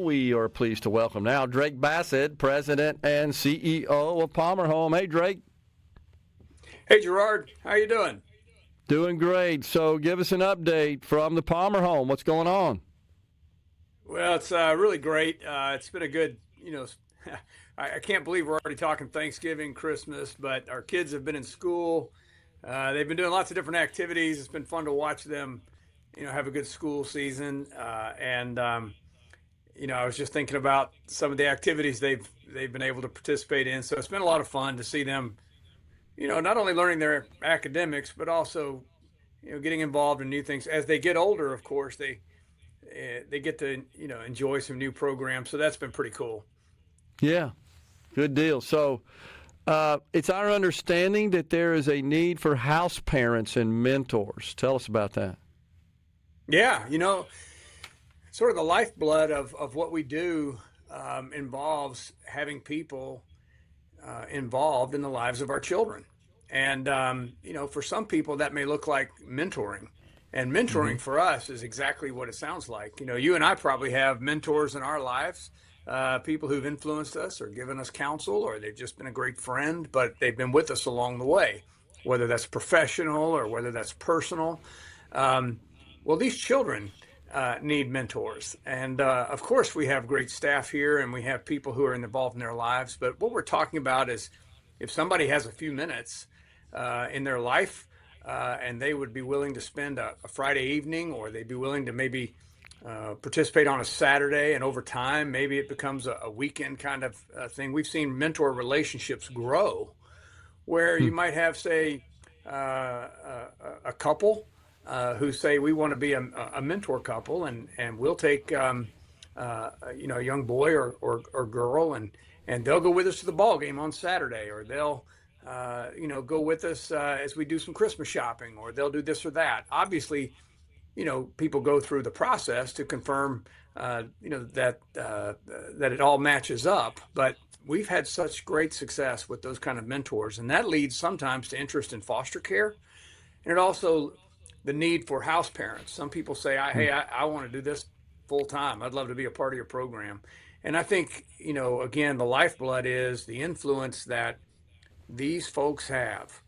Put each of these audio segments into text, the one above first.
We are pleased to welcome now Drake Bassett, President and CEO of Palmer Home. Hey, Drake. Hey, Gerard. How you doing? Doing great. So give us an update from the Palmer Home. What's going on? Well, it's really great. It's been a good, I can't believe we're already talking Thanksgiving, Christmas, but our kids have been in school. They've been doing lots of different activities. It's been fun to watch them, have a good school season. I was just thinking about some of the activities they've been able to participate in. So it's been a lot of fun to see them, not only learning their academics, but also, getting involved in new things. As they get older, of course, they get to enjoy some new programs. So that's been pretty cool. Yeah, good deal. So it's our understanding that there is a need for house parents and mentors. Tell us about that. Yeah, sort of the lifeblood of what we do involves having people involved in the lives of our children. And, for some people, that may look like mentoring. And mentoring for us is exactly what it sounds like. You and I probably have mentors in our lives, people who've influenced us or given us counsel, or they've just been a great friend, but they've been with us along the way, whether that's professional or whether that's personal. Well, these children need mentors. And of course, we have great staff here and we have people who are involved in their lives. But what we're talking about is if somebody has a few minutes in their life and they would be willing to spend a Friday evening, or they'd be willing to maybe participate on a Saturday, and over time, maybe it becomes a weekend kind of thing. We've seen mentor relationships grow where you might have, say, a couple who say we want to be a mentor couple, and we'll take a young boy or girl, and they'll go with us to the ball game on Saturday, or they'll go with us as we do some Christmas shopping, or they'll do this or that. Obviously, people go through the process to confirm that it all matches up, but we've had such great success with those kind of mentors, and that leads sometimes to interest in foster care, and it also the need for house parents. Some people say, hey, I want to do this full time. I'd love to be a part of your program. And I think, again, the lifeblood is the influence that these folks have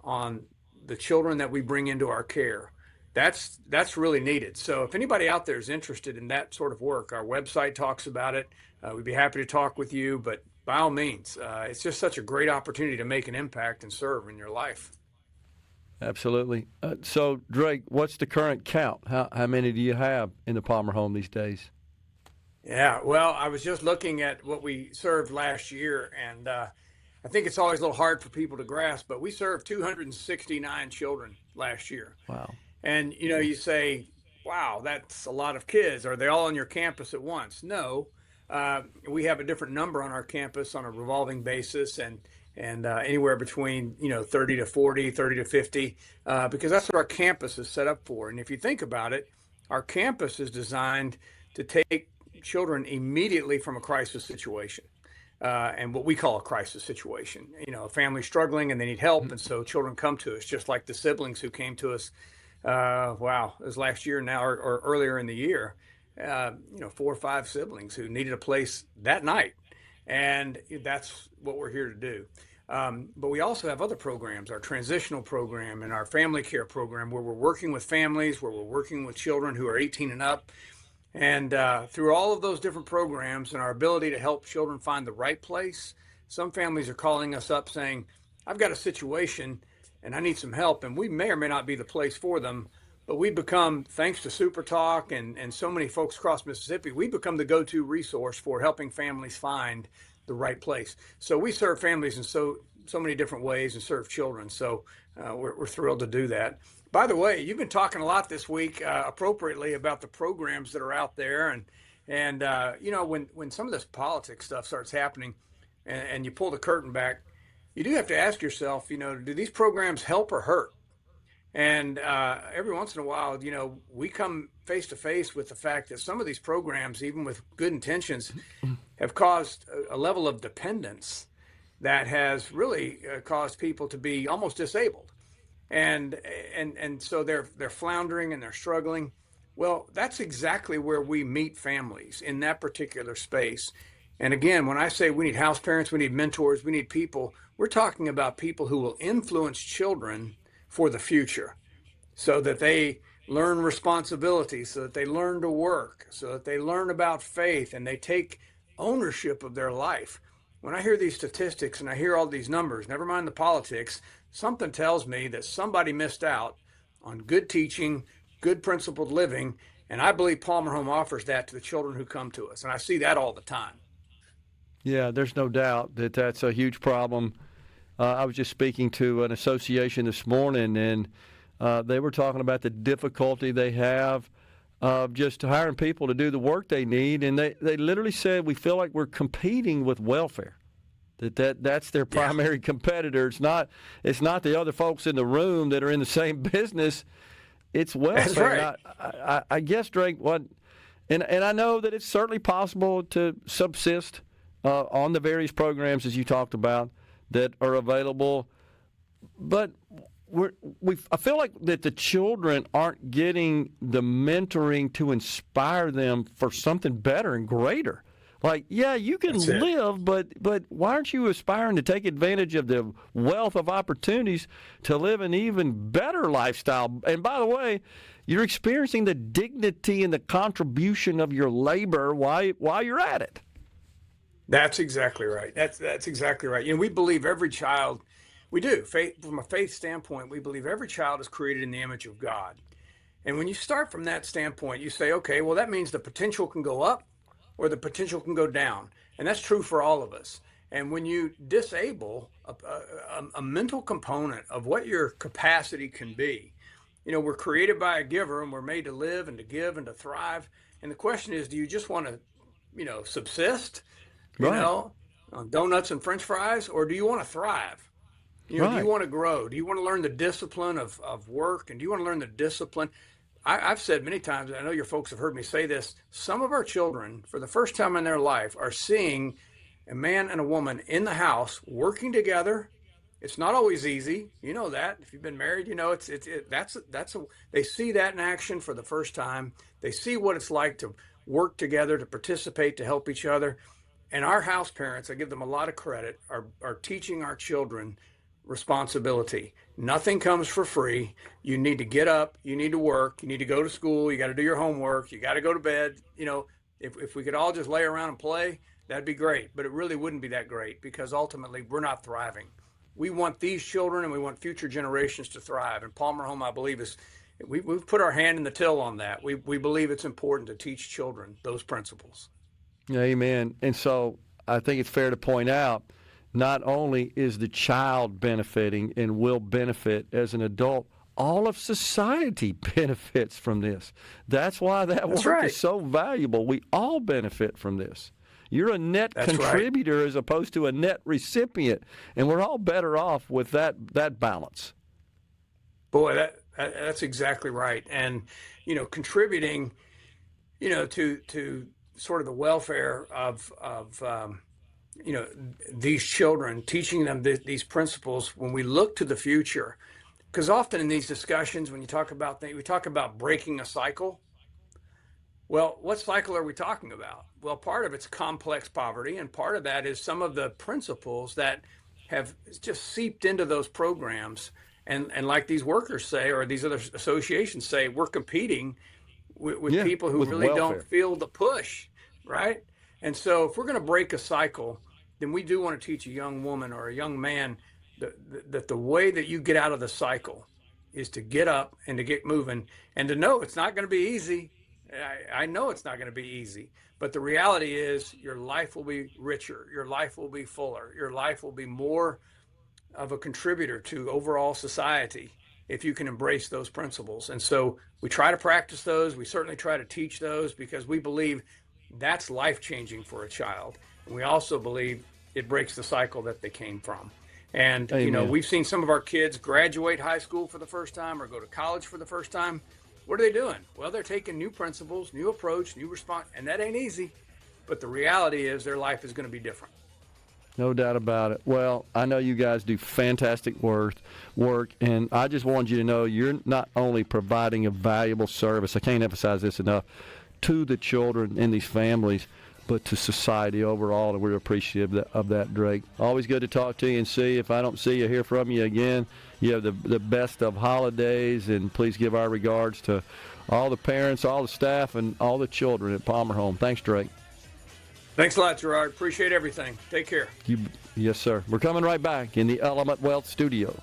on the children that we bring into our care. That's really needed. So if anybody out there is interested in that sort of work, our website talks about it. We'd be happy to talk with you, but by all means, it's just such a great opportunity to make an impact and serve in your life. Absolutely. So, Drake, what's the current count? How many do you have in the Palmer home these days? Yeah, well, I was just looking at what we served last year, and I think it's always a little hard for people to grasp, but we served 269 children last year. Wow. And, you say, wow, that's a lot of kids. Are they all on your campus at once? No. We have a different number on our campus on a revolving basis, and anywhere between 30 to 40, 30 to 50, because that's what our campus is set up for. And if you think about it, our campus is designed to take children immediately from a crisis situation, and what we call a crisis situation. A family struggling and they need help, and so children come to us, just like the siblings who came to us. It was last year now, or earlier in the year. 4 or 5 siblings who needed a place that night. And that's what we're here to do. But we also have other programs, our transitional program and our family care program, where we're working with families, where we're working with children who are 18 and up. And through all of those different programs and our ability to help children find the right place, some families are calling us up saying, I've got a situation and I need some help. And we may or may not be the place for them. But we become, thanks to SuperTalk and so many folks across Mississippi, we become the go-to resource for helping families find the right place. So we serve families in so many different ways and serve children. So we're thrilled to do that. By the way, you've been talking a lot this week, appropriately, about the programs that are out there. And when some of this politics stuff starts happening and you pull the curtain back, you do have to ask yourself, do these programs help or hurt? And every once in a while, we come face to face with the fact that some of these programs, even with good intentions, have caused a level of dependence that has really caused people to be almost disabled. And so they're floundering and they're struggling. Well, that's exactly where we meet families in that particular space. And again, when I say we need house parents, we need mentors, we need people, we're talking about people who will influence children for the future so that they learn responsibility, so that they learn to work, so that they learn about faith and they take ownership of their life. When I hear these statistics and I hear all these numbers, never mind the politics, something tells me that somebody missed out on good teaching, good principled living. And I believe Palmer Home offers that to the children who come to us. And I see that all the time. Yeah, there's no doubt that that's a huge problem. I was just speaking to an association this morning, and they were talking about the difficulty they have of just hiring people to do the work they need. And they literally said, we feel like we're competing with welfare. That's their primary competitor. It's not the other folks in the room that are in the same business. It's welfare. That's right. I guess, Drake, and I know that it's certainly possible to subsist on the various programs, as you talked about, that are available. But I feel like that the children aren't getting the mentoring to inspire them for something better and greater. Like, yeah, you can live, but why aren't you aspiring to take advantage of the wealth of opportunities to live an even better lifestyle? And by the way, you're experiencing the dignity and the contribution of your labor while you're at it. That's exactly right. That's exactly right. We believe every child, we do. From a faith standpoint, we believe every child is created in the image of God. And when you start from that standpoint, you say, okay, well, that means the potential can go up or the potential can go down. And that's true for all of us. And when you disable a mental component of what your capacity can be, we're created by a giver and we're made to live and to give and to thrive. And the question is, do you just want to, subsist, Right. on donuts and French fries, or do you want to thrive? Do Right. you want to grow? Do you want to learn the discipline of work? And do you want to learn the discipline? I've said many times, and I know your folks have heard me say this, some of our children, for the first time in their life, are seeing a man and a woman in the house working together. It's not always easy. You know that. If you've been married, they see that in action for the first time. They see what it's like to work together, to participate, to help each other. And our house parents, I give them a lot of credit, are teaching our children responsibility. Nothing comes for free. You need to get up, you need to work, you need to go to school, you got to do your homework, you got to go to bed. If we could all just lay around and play, that'd be great. But it really wouldn't be that great because ultimately we're not thriving. We want these children and we want future generations to thrive. And Palmer Home, I believe, we've put our hand in the till on that. We believe it's important to teach children those principles. Amen. And so I think it's fair to point out, not only is the child benefiting and will benefit as an adult, all of society benefits from this. That's why that work is so valuable. We all benefit from this. You're a net contributor as opposed to a net recipient, and we're all better off with that balance. Boy, that's exactly right. And contributing, to sort of the welfare of these children, teaching them these principles when we look to the future. Because often in these discussions, when you talk about things, we talk about breaking a cycle. Well, what cycle are we talking about? Well, part of it's complex poverty, and part of that is some of the principles that have just seeped into those programs. And like these workers say, or these other associations say, we're competing with people who really don't feel the push, right? And so if we're going to break a cycle, then we do want to teach a young woman or a young man that the way that you get out of the cycle is to get up and to get moving and to know it's not going to be easy. I know it's not going to be easy, but the reality is your life will be richer. Your life will be fuller. Your life will be more of a contributor to overall society if you can embrace those principles. And so we try to practice those. We certainly try to teach those because we believe that's life-changing for a child. And we also believe it breaks the cycle that they came from. And, we've seen some of our kids graduate high school for the first time or go to college for the first time. What are they doing? Well, they're taking new principles, new approach, new response, and that ain't easy. But the reality is their life is going to be different. No doubt about it. Well, I know you guys do fantastic work, and I just want you to know you're not only providing a valuable service, I can't emphasize this enough, to the children in these families, but to society overall, and we're appreciative of that, Drake. Always good to talk to you and see. If I don't see you, hear from you again, you have the best of holidays, and please give our regards to all the parents, all the staff, and all the children at Palmer Home. Thanks, Drake. Thanks a lot, Gerard. Appreciate everything. Take care. Yes, sir. We're coming right back in the Element Wealth Studio.